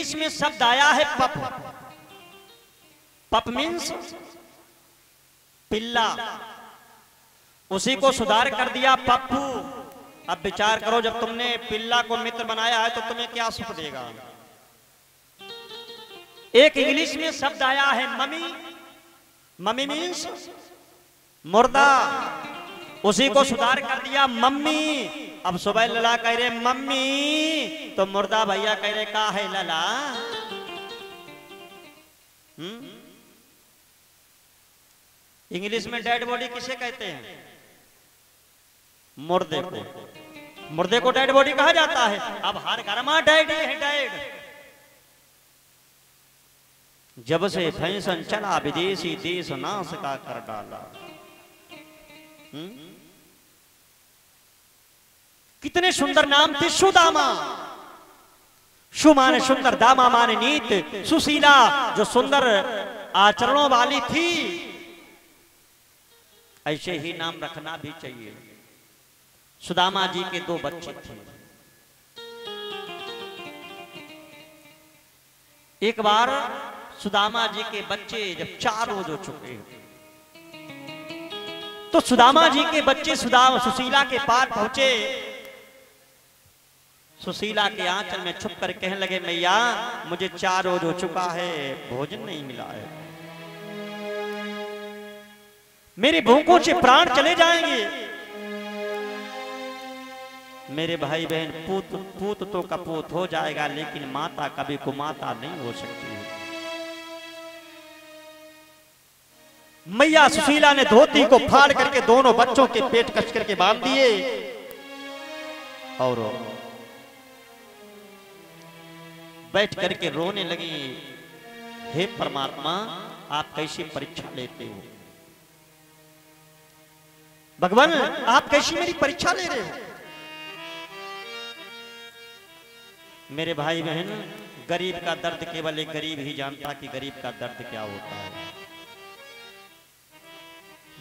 English में शब्द आया है पप। पप मीन्स पिल्ला, उसी को सुधार कर दिया पप्पू। अब विचार करो, जब तुमने पिल्ला को मित्र बनाया है तो तुम्हें क्या सुख देगा। एक इंग्लिश में शब्द आया है मम्मी। मम्मी मीन्स मुर्दा, उसी को सुधार कर दिया मम्मी। अब सुबह लला कह रहे मम्मी, तो मुर्दा भैया कह रहे का है लला। इंग्लिश में डेड बॉडी किसे कहते हैं? मुर्दे को। मुर्दे को डेड बॉडी कहा जाता है। अब हर घर में डेड है, डेड। जब से फैशन चला विदेशी देश नाश का कर डाला। कितने सुंदर नाम थे। सुदामा, सु माने सुंदर, दामा माने नीत, सुशीला जो सुंदर आचरणों वाली थी। ऐसे ही नाम रखना भी चाहिए। सुदामा जी के 2 बच्चे थे। एक बार सुदामा जी के बच्चे जब 4 रोज हो चुके तो सुदामा जी के बच्चे सुशीला के पास पहुंचे। सुशीला के आंचल में छुप कर कहने लगे मैया मुझे 4 रोज हो चुका है, भोजन नहीं मिला है, मेरी भूखों से प्राण चले जाएंगे। मेरे भाई बहन, पूत तो कपूत हो जाएगा, लेकिन माता कभी कुमाता नहीं हो सकती है। मैया सुशीला ने धोती को फाड़ करके दोनों बच्चों के पेट कस करके बांध दिए और बैठ करके रोने लगी। हे परमात्मा, आप कैसी परीक्षा लेते हो? भगवान, आप कैसी मेरी परीक्षा ले रहे हो? मेरे भाई बहन, गरीब का दर्द केवल एक गरीब ही जानता कि गरीब का दर्द क्या होता है।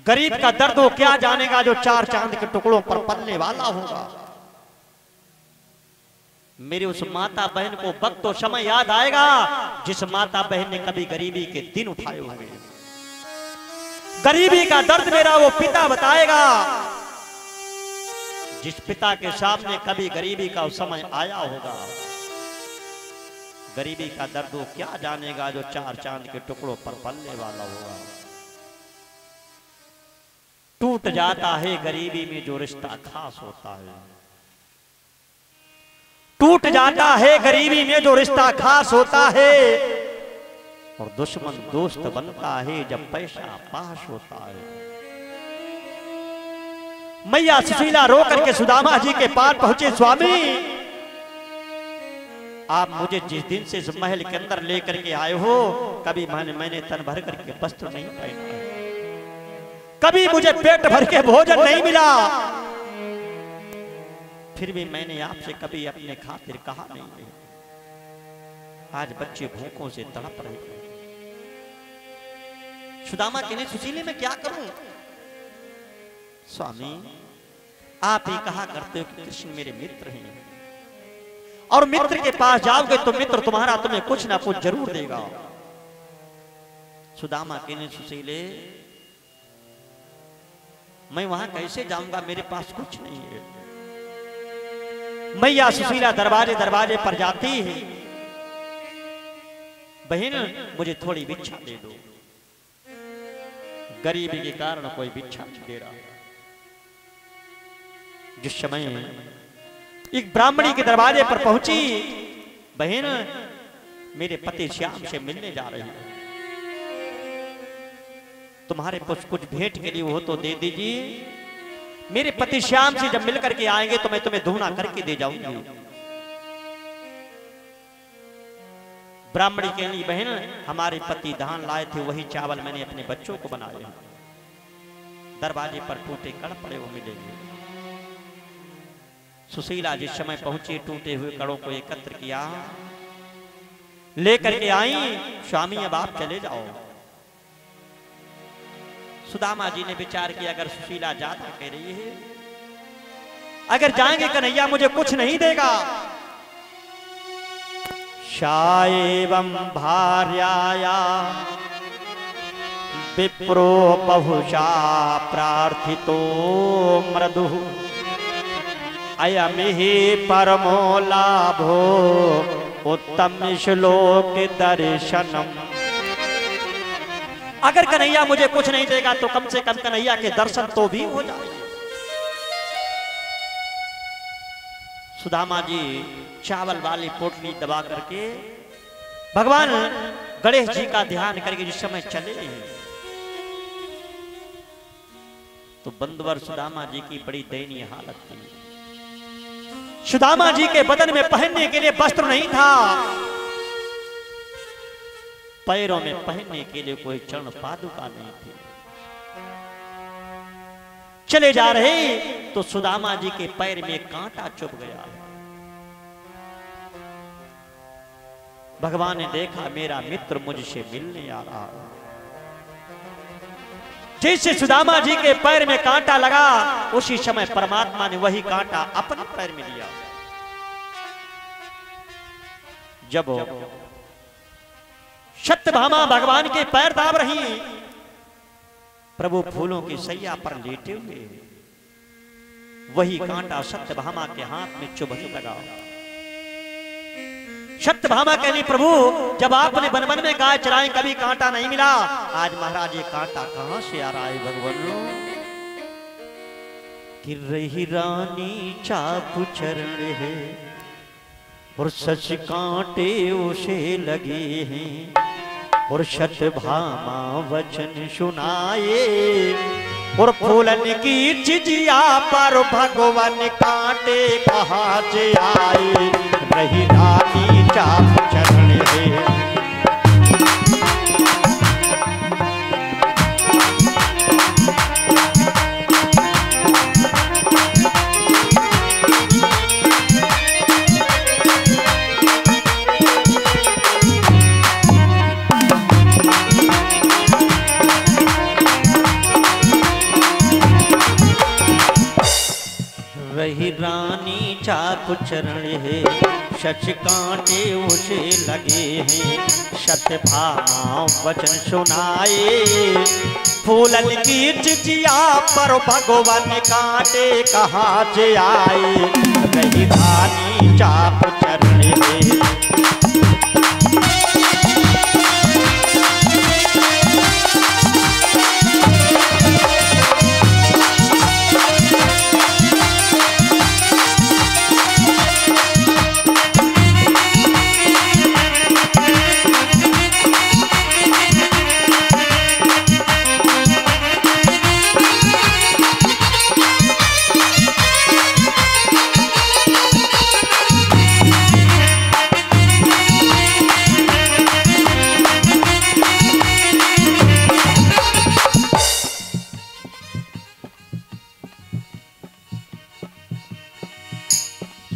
गरीब का दर्द वो क्या जानेगा जो 4 चांद के टुकड़ों पर पलने वाला होगा। मेरी उस माता बहन को वक्त तो समय याद आएगा जिस माता बहन ने कभी गरीबी के दिन उठाए हुए। गरीबी का दर्द मेरा वो पिता बताएगा जिस पिता के सामने कभी गरीबी का समय आया होगा। गरीबी का दर्द वो क्या जानेगा जो 4 चांद के टुकड़ों पर पलने वाला होगा। टूट जाता है गरीबी में जो रिश्ता खास होता है। टूट जाता है गरीबी में जो रिश्ता खास होता है, और दुश्मन दोस्त बनता है जब पैसा पास होता है। मैया सुशीला रो करके सुदामा जी के पास पहुंचे। स्वामी, आप मुझे जिस दिन से इस महल के अंदर लेकर के आए हो, कभी मैंने तन भर करके वस्त्र नहीं पहना है, कभी मुझे पेट भर के भोजन नहीं मिला, फिर भी मैंने आपसे कभी अपने खातिर कहा नहीं है। आज बच्चे भूखों से तड़प रहे हैं। सुदामा कहने, सुशीले मैं क्या करूं? स्वामी, आप ही कहा करते हो कि कृष्ण मेरे मित्र हैं, और मित्र के पास जाओगे तो मित्र तुम्हारा तुम्हें कुछ ना कुछ जरूर देगा। सुदामा कहने, सुशीले मैं वहां कैसे जाऊंगा, मेरे पास कुछ नहीं है। मैया सुशीला दरवाजे दरवाजे पर जाती है। बहन, मुझे थोड़ी भिक्षा दे दो। गरीबी के कारण कोई भिक्षा नहीं दे रहा। जिस समय एक ब्राह्मणी के दरवाजे पर पहुंची, बहन मेरे पति श्याम से मिलने जा रही है, तुम्हारे कुछ भेंट के लिए हो तो दे दीजिए। मेरे पति श्याम से जब मिलकर के आएंगे तो मैं तुम्हें धूना करके दे जाऊंगी। ब्राह्मणी कहनी, बहन हमारे पति धान लाए थे, वही चावल मैंने अपने बच्चों को बनाए। दरवाजे पर टूटे कड़ पड़े हुए मिलेंगे। सुशीला जिस समय पहुंची, टूटे हुए कड़ों को एकत्र किया, लेकर के आई। स्वामी, अब आप चले जाओ। सुदामा जी ने विचार किया, अगर सुशीला ज्यादा कह रही है, अगर जाएंगे कन्हैया मुझे कुछ नहीं देगा। शाएवं भार्याया विप्रो बहुशा प्रार्थितो मृदुः अयमिहि परमो लाभो उत्तम श्लोक दर्शनम। अगर कन्हैया मुझे कुछ नहीं देगा तो कम से कम कन्हैया के दर्शन तो भी हो जाए। सुदामा जी चावल वाली पोटली दबा करके भगवान गणेश जी का ध्यान करके जिस समय चले तो बंदवर सुदामा जी की बड़ी दयनीय हालत थी। सुदामा जी के बदन में पहनने के लिए वस्त्र नहीं था, पैरों में पहनने के लिए कोई चरण पादुका नहीं थी। चले जा रहे तो सुदामा जी के पैर में कांटा चुभ गया। भगवान ने देखा मेरा मित्र मुझसे मिलने आ रहा। जैसे सुदामा जी के पैर में कांटा लगा उसी समय परमात्मा ने वही कांटा अपने पैर में लिया। जब सत्यभामा भगवान के पैर दाब रही, प्रभु फूलों की सैया पर लेटे हुए, वही कांटा सत्यभामा के हाथ में चुभने लगा। सत्यभामा कहनी प्रभु जब आपने वन वन में गाय चराई कभी कांटा नहीं मिला, आज महाराज ये कांटा कहां से आ रहा है भगवान। कि रही रानी चाप चरण है और सच कांटे उसे लगे हैं, और सत्यभामा वचन सुनाए, और फूलन की चिजिया पर भगवान कांटे कहां से आए। रही रानी चाप चरण है। रही रानी चाप चरण है, सच कांटे उसे लगे हैं, सत्यभामा वचन सुनाए, फूलन की चिजिया पर भगवान कांटे कहां से आए। रही रानी चाप चरण है।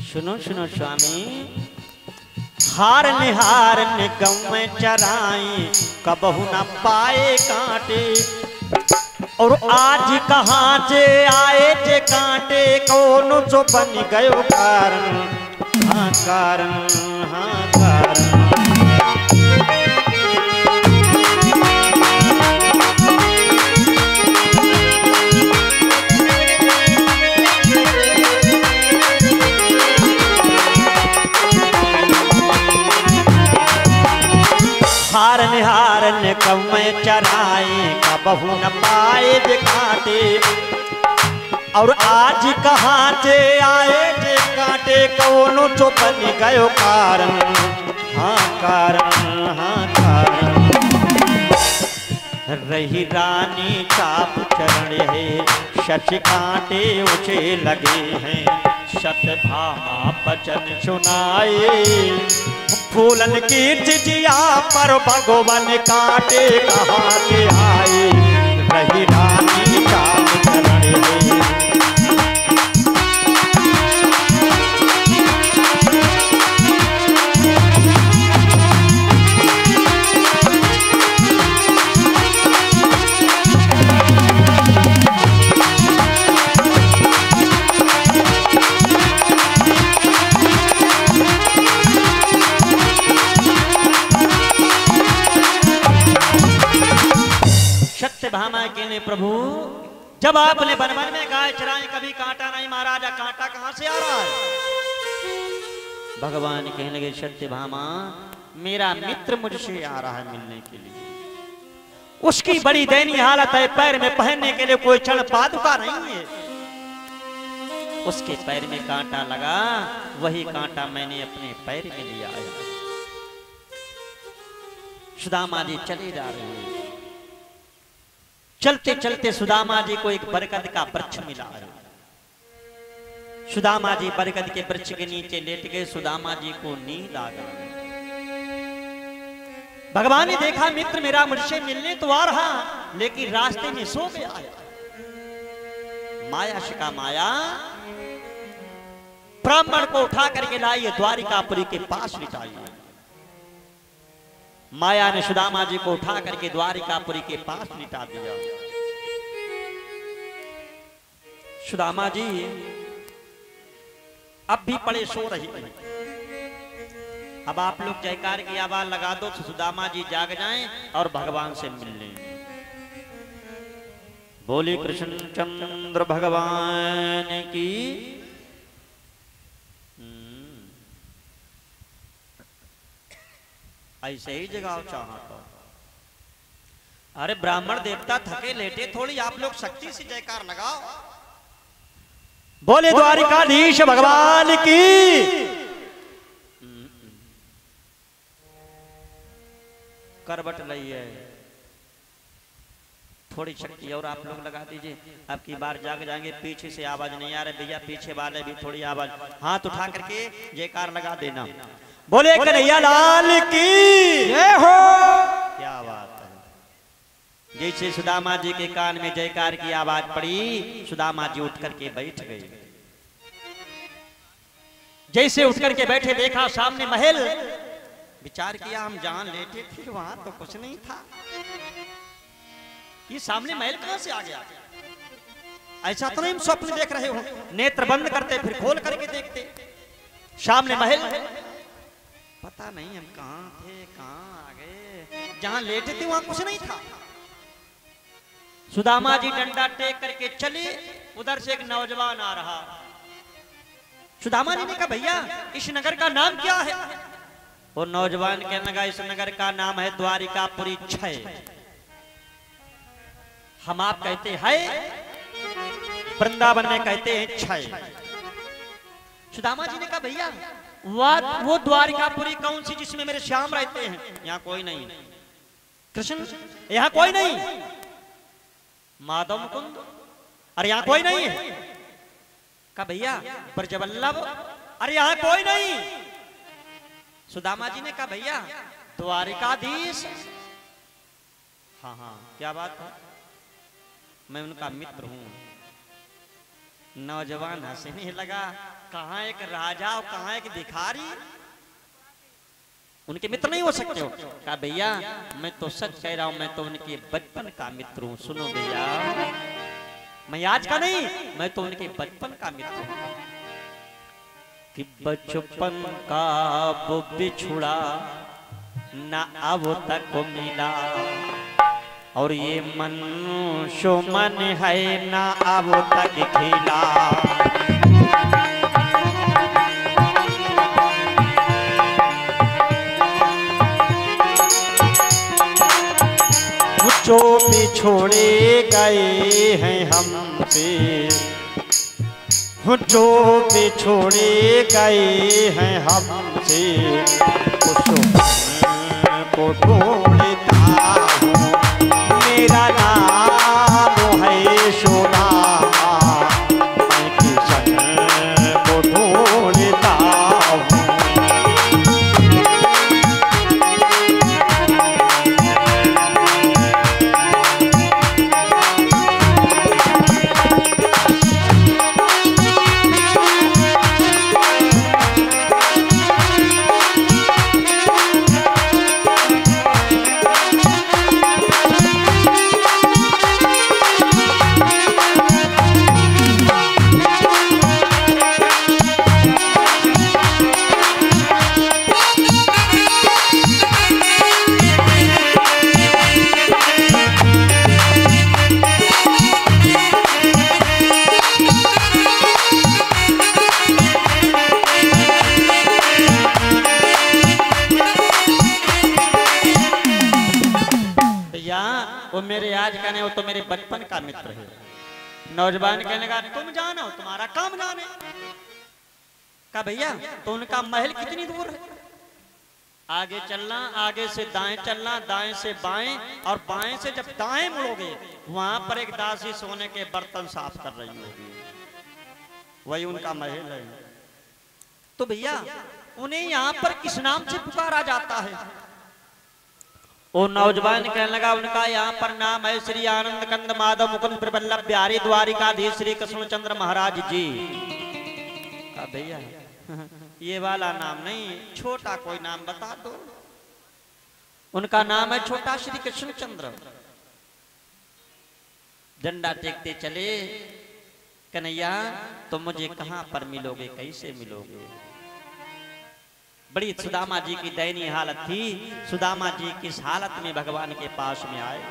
सुनो सुनो स्वामी, हार निहार निगम में चराई कबहू न पाए कांटे, और आज कहां से आए थे कांटे, कौन सो बन गयो कारण। हाँ कारण, हाँ कारण। हार निहार निकम में चराए कबहू न पाए जे कांटे, और आज कहां से आए जे कांटे, कौनो तो बन गयो कारण। हाँ कारण, हाँ कारण। रही रानी चाप चरण है, सच कांटे उसे लगे हैं, सत्यभामा वचन सुनाए, फूलन की चिजिया पर भगवान कांटे कहां से आए। रही रानी चाप चरण है। सत्यभामा कहने प्रभु जब आपने वन वन में गाय चराई कभी कांटा नहीं मारा, जा कांटा कहां से आ रहा है? भगवान कहने लगे सत्यभामा मेरा मित्र मुझसे आ रहा है मिलने के लिए। उसकी बड़ी दयनीय हालत है, पैर में पहनने के लिए कोई चढ़ पादुका नहीं है। उसके पैर में कांटा लगा, वही कांटा मैंने अपने पैर में लिया आया। सुदामा जी चले जा रहे हैं। चलते चलते सुदामा जी को एक बरगद का वृक्ष मिला है। सुदामा जी बरगद के वृक्ष के नीचे लेट गए। सुदामा जी को नींद आ गई। भगवान ने देखा मित्र मेरा मुझसे मिलने तो आ रहा, लेकिन रास्ते में सो गया है। माया शिका माया ब्राह्मण को उठा करके लाई, द्वारिकापुरी के पास लिटाई। माया ने सुदामा जी को उठा करके द्वारिकापुरी के पास लिटा दिया। सुदामा जी अब भी पड़े सो रही है। अब आप लोग जयकार की आवाज लगा दो तो सुदामा जी जाग जाएं और भगवान से मिल लें। बोले कृष्ण चंद्र भगवान की। ऐसे ही जगाओ चाहा तो। अरे ब्राह्मण देवता थके लेटे थोड़ी, आप लोग शक्ति से जयकार लगाओ। बोले द्वारिकाधीश भगवान की। करवट लई है, थोड़ी शक्ति और आप लोग लगा दीजिए। अब की बार जाग जाएंगे। पीछे से आवाज नहीं आ रही भैया, पीछे वाले भी थोड़ी आवाज, हाथ उठा करके जयकार लगा देना। बोले कन्हैया लाल की जय हो। क्या बात है। जैसे सुदामा जी के कान में जयकार की आवाज पड़ी, सुदामा जी उठ करके बैठ गए। जैसे उठ करके बैठे, देखा सामने महल। विचार किया हम जहां लेटे थे वहां तो कुछ नहीं था, ये सामने महल कहां से आ गया? ऐसा तो नहीं हम स्वप्न देख रहे हो। नेत्र बंद करते फिर खोल करके देखते, सामने महल। पता नहीं हम कहां थे, कहां आ गए। जहां लेटे थे वहां कुछ नहीं था। सुदामा जी डंडा टेक करके चले। उधर से एक नौजवान आ रहा। सुदामा जी ने कहा भैया इस नगर का नाम क्या है? वो नौजवान कहने लगा इस नगर का नाम है द्वारिकापुरी 6। हम आप कहते हैं वृंदावन में कहते हैं 6। सुदामा जी ने कहा भैया वो द्वारिकापुरी कौन सी जिसमें मेरे श्याम रहते हैं? यहाँ कोई नहीं। कृष्ण यहाँ कोई नहीं। माधव मुकुंद अरे यहाँ कोई नहीं है। कहा भैया ब्रजवल्लभ अरे यहाँ कोई नहीं। सुदामा जी ने कहा भैया द्वारिकाधीश। हाँ हाँ क्या बात है, मैं उनका मित्र हूं। नौजवान हंसने लगा। कहां एक राजा और कहां एक भिखारी, उनके मित्र नहीं हो सकते हो? कहा भैया मैं तो सच कह रहा हूं, मैं तो उनके बचपन का मित्र हूं। सुनो भैया मैं आज का नहीं, मैं तो उनके बचपन का मित्र हूं। कि बचपन का वो बिछुड़ा ना अब तक मिला, और ये मनुष्य मन है ना अब तक खिला। जो बिछोड़े गए हैं हमसे, जो बिछोड़े गए हैं हमसे, को ढूंढता हूँ। मेरा नाम है सुदामा, मैं किशन को ढूंढता हूँ। वो मेरे आज का नहीं, वो तो मेरे बचपन का मित्र है। नौजवान कहने लगा तुम जानो, तुम्हारा काम जाने। कहा भैया तो उनका महल कितनी दूर है? आगे चलना, आगे से दाएं चलना, दाएं से बाएं, और बाएं से जब दाएं मुड़ोगे वहां पर एक दासी सोने के बर्तन साफ कर रही होगी, वही उनका महल है। तो भैया उन्हें यहाँ पर किस नाम से पुकारा जाता है? वो नौजवान कहने लगा उनका यहाँ पर नाम है श्री आनंद कंद माधव मुकुंद प्रबल्लभ बिहारी द्वारिकाधीश श्री कृष्णचंद्र महाराज जी। भैया ये वाला नाम नहीं, छोटा कोई नाम बता दो। उनका नाम है छोटा श्री कृष्णचंद्र। झंडा टेकते चले, कन्हैया तुम मुझे कहां पर मिलोगे, कैसे मिलोगे? बड़ी सुदामा जी की दयनीय हालत थी। सुदामा जी किस हालत में भगवान के पास में आए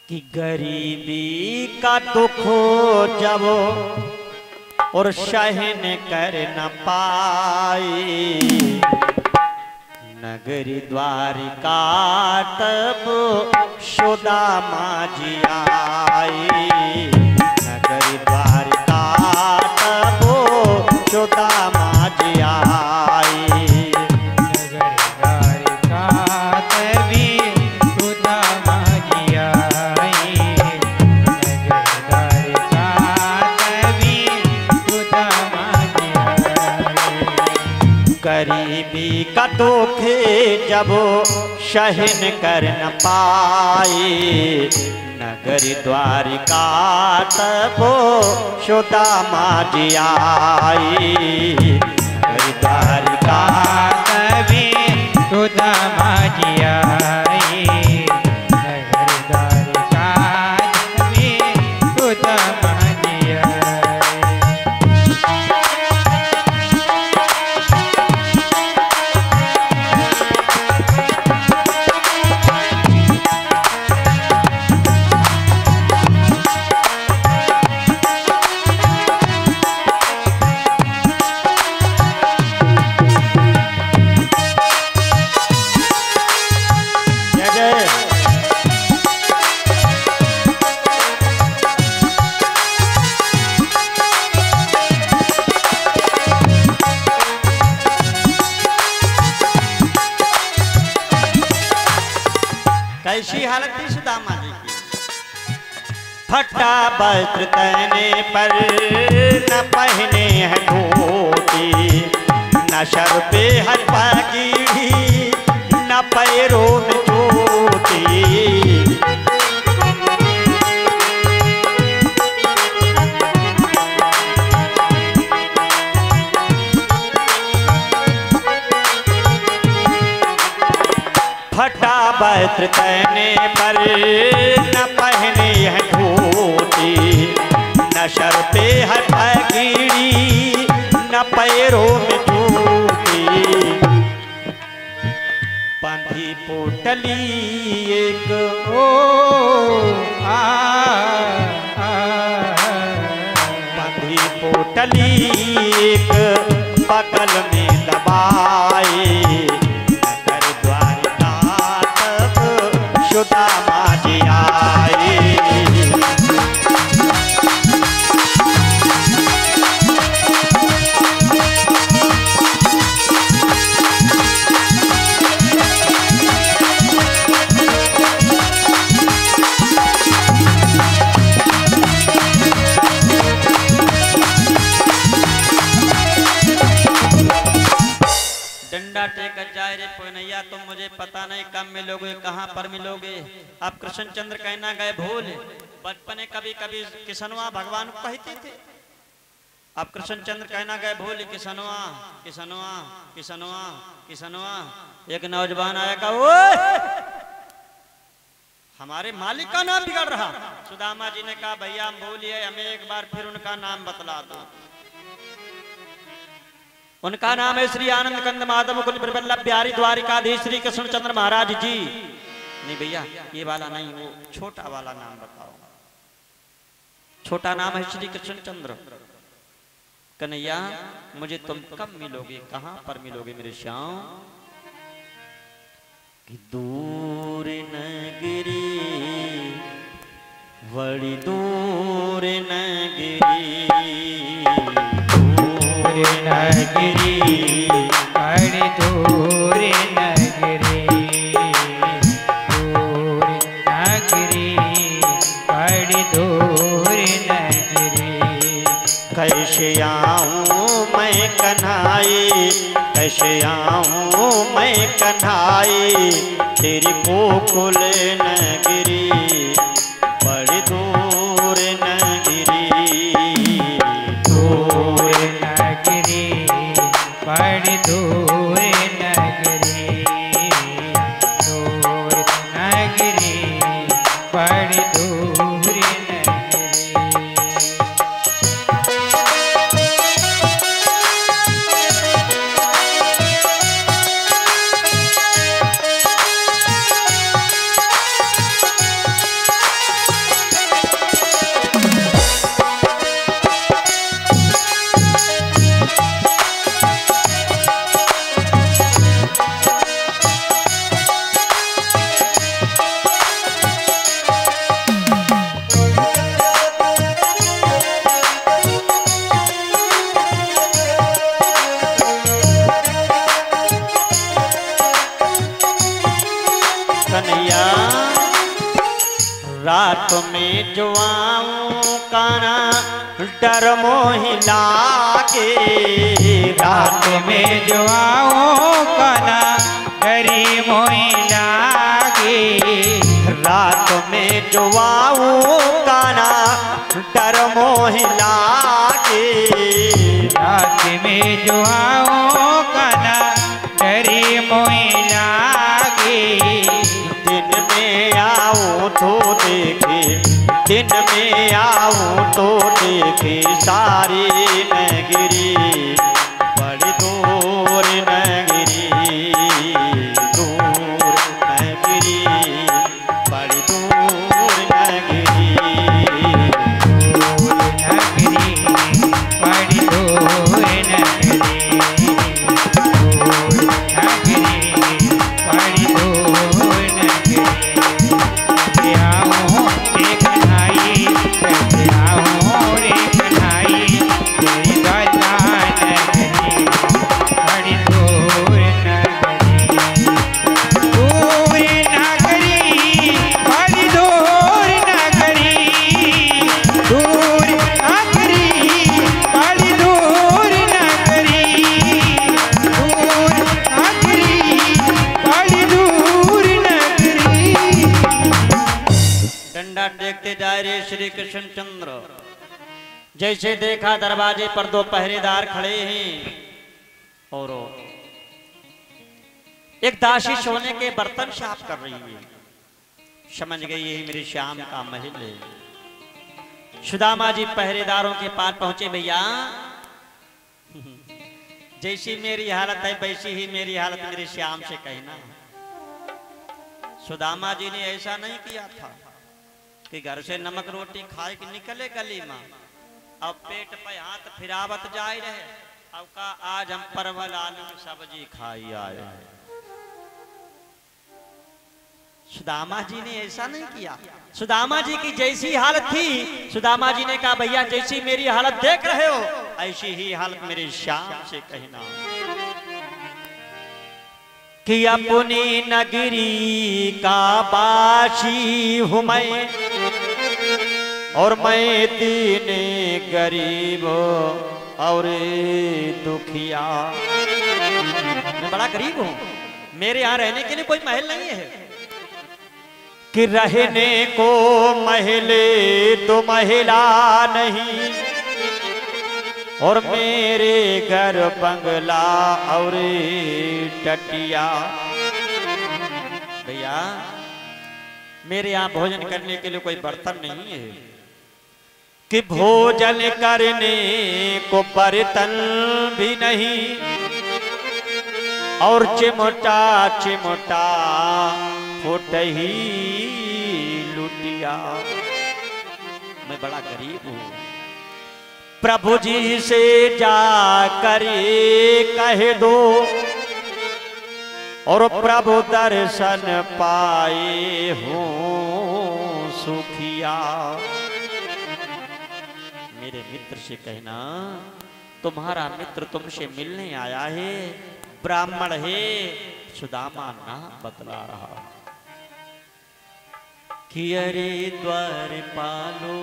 कि गरीबी का दुख जब और सहन कर न पाए, नगरी द्वारिका तब सुदामा जी आए। नगरी द्वारिका तब सुदामा जी आए। नगरी द्वारिका तभी सुदामा जी आए। नगरी द्वारिका तभी सुदामा जी आए। गरीबी का दुख जब सहन कर न पाए, नगरी द्वारिका तब सुदामा जी आए। नगरी द्वारिका तभी सुदामा जी आए। नगरी द्वारिका तभी सुदामा जी आए। कैसी हालत थी सुदामा जी की? फटा वस्त्र तने पर न पहने है धोती, न सर पे है पगड़ी, न पैरों में चोटी। फटा वस्त्र तने पर न पहने है धोती, न सर पे है पगड़ी, न पैरों में जूती। बंधी पोटली एक ओ आ बंधी पोटली एक बगल में दबाए। सुदामा जी आए। डंडा टेकर जाए रे पनैया, तुम मुझे पता नहीं कब मिलोगे, कहाँ पर मिलोगे। अब कृष्णचंद्र कहना गए भूल, बचपने कभी कभी किसनवा भगवान को कहते थे। अब कृष्णचंद्र कहना गए भूल, किसनवा किसनवा किसनवा किसनवा। एक नौजवान आएगा, ओए हमारे मालिक का नाम बिगड़ रहा। सुदामा जी ने कहा भैया हम भूलिए, हमें एक बार फिर उनका नाम बतला दो। उनका नाम है श्री आनंद कंद माधव मुकुंद प्रबल्लभ बिहारी द्वारिकाधीश श्री कृष्णचंद्र महाराज जी। नहीं भैया ये वाला नहीं, वो छोटा वाला नाम बताओ। छोटा नाम है श्री कृष्णचंद्र। कन्हैया मुझे तुम कब मिलोगे, कहां पर मिलोगे मेरे श्याम? कि दूर नगरी बड़ी दूर नगरी, दूर नगरी बड़ी दूर नगरी, दूर नगरी बड़ी दूर नगरी। कैसे आऊं मैं कन्हाई, कैसे आऊं मैं कन्हाई, तेरी गोकुल नगरी बड़ी दूर नगरी, दूर नगरी बड़ी दूर नगरी, दूर नगरी बड़ी दूर नगरी। कन्हैया रात में जो आऊं काना डर मोहि लागे, रात में जो आऊं काना डरी मोहि लागे, रात में जो आऊं काना डर मोहि लागे, रात में जो आऊं काना डरी मोहि लागे, दिन में आऊं तो देखे, दिन में आऊं तो देखे सारी नगरी बड़ी दूर नगरी, दूर नगरी बड़ी दूर नगरी, दूर नगरी बड़ी दूर नगरी, दूर नगरी बड़ी दूर नगरी। कैसे आऊं रे कन्हाई, कैसे आऊं रे कन्हाई, तेरी गदा नगरी बड़ी दूर नगरी, दूर नगरी बड़ी दूर नगरी, दूर नगरी बड़ी दूर नगरी, दूर नगरी बड़ी दूर नगरी। डंडा टेकते जा रहे श्री कृष्ण चंद्र। जैसे देखा दरवाजे पर दो पहरेदार खड़े हैं और एक दासी सोने के बर्तन साफ कर रही है। समझ गई यही मेरे श्याम का महल है। सुदामा जी पहरेदारों के पास पहुंचे। भैया जैसी मेरी हालत है वैसी ही मेरी हालत मेरे श्याम से कहना। सुदामा जी ने ऐसा नहीं किया था कि घर से नमक रोटी खाए कि निकले गली में, अब पेट पे हाथ फिरावत जाए रहे, अब का आज हम परवल आलू की सब्जी खाई आए। सुदामा जी ने ऐसा नहीं किया। सुदामा जी की जैसी हालत थी, सुदामा जी ने कहा भैया जैसी मेरी हालत देख रहे हो ऐसी ही हालत मेरे श्याम से कहना कि अपनी नगरी का बासी हूं मैं और मैं दीने गरीब और दुखिया। मैं बड़ा गरीब हूं, मेरे यहाँ रहने के लिए कोई महल नहीं है कि रहने को महले तो महिला नहीं और मेरे घर बंगला और टटिया। भैया मेरे यहाँ भोजन करने के लिए कोई बर्तन नहीं है कि भोजन करने को बर्तन भी नहीं और चिमटा चिमटा फुट ही लुटिया। मैं बड़ा गरीब हूँ। प्रभु जी से जा कर कह दो और प्रभु दर्शन पाए हूँ सुखिया। मेरे मित्र से कहना तुम्हारा मित्र तुमसे मिलने आया है, ब्राह्मण है, सुदामा नाम बतला रहा कि अरे द्वारपालो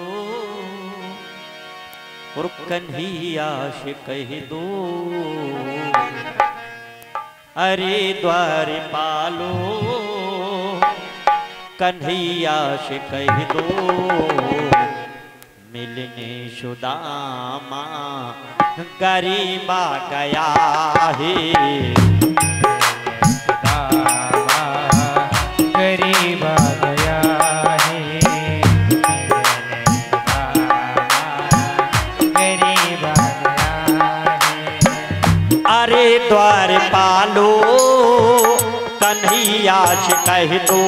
और कन्हैया से कह दो, अरे द्वारपालो कन्हैया से कह दो, मिलने सुदामा गरीबा गया है। गरीबा गया है, गरीबा गया है। अरे द्वारपालो कन्हैया से कह दो,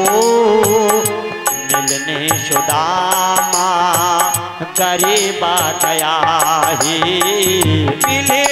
मिलने सुदामा गरीबा गया है। मिले